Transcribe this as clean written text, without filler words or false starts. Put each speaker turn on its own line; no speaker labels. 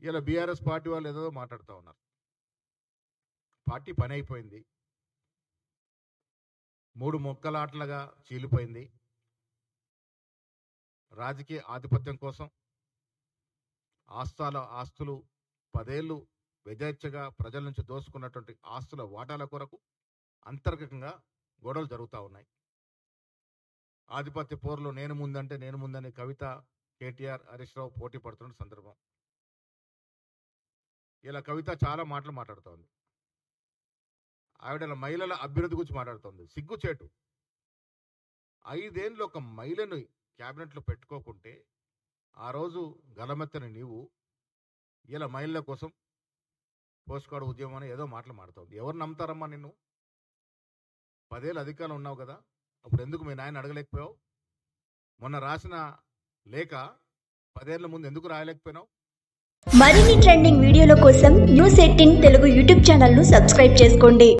ఇలా BRS party వాళ్ళు ఏదో మాట్లాడుతూ ఉన్నారు. పార్టీ పని అయిపోయింది, 3 మొక్కలాటలుగా చీలిపోయింది. రాజకీయ ఆధిపత్యం కోసం ఆస్తులు 10 ఏళ్ళు యథేచ్ఛగా ప్రజల నుంచి దోసుకున్నటువంటి ఆస్తుల వాటాల కొరకు అంతర్గతంగా గొడవలు జరుగుతూ ఉన్నాయి. ఆధిపత్య పోరులో నేను ముందని కవిత, కేటీఆర్, హరీష్ రావు పోటీ పడుతున్న సందర్భం. ఇలా కవిత చాలా మాటలు మాట్లాడుతోంది. ఆవిడ మహిళల అభ్యున్నతి గురించి మాట్లాడుతోంది. సిగ్గుచేటు. 5 ఏళ్ళు ఒక మహిళను క్యాబినెట్లో పెట్టుకోకుంటే ఆ రోజు గలమెత్తని నీవు ఇలా మహిళల కోసం పోస్ట్కార్డు ఉద్యమం అని ఏదో మాటలు మాడుతోంది. ఎవరు నమ్ముతారమ్మా నిన్ను? 10 ఏళ్ళు అధికారంలో ఉన్నావు కదా, అప్పుడు ఎందుకు మీ నాయన అడగలేకపోయావు? మొన్న రాసిన లేఖ 10 ఏళ్ల ముందు ఎందుకు రాయలేకపోయినావు?
మరిన్ని ట్రెండింగ్ వీడియోల కోసం న్యూస్ 18 తెలుగు యూట్యూబ్ ఛానల్ను సబ్స్క్రైబ్ చేసుకోండి.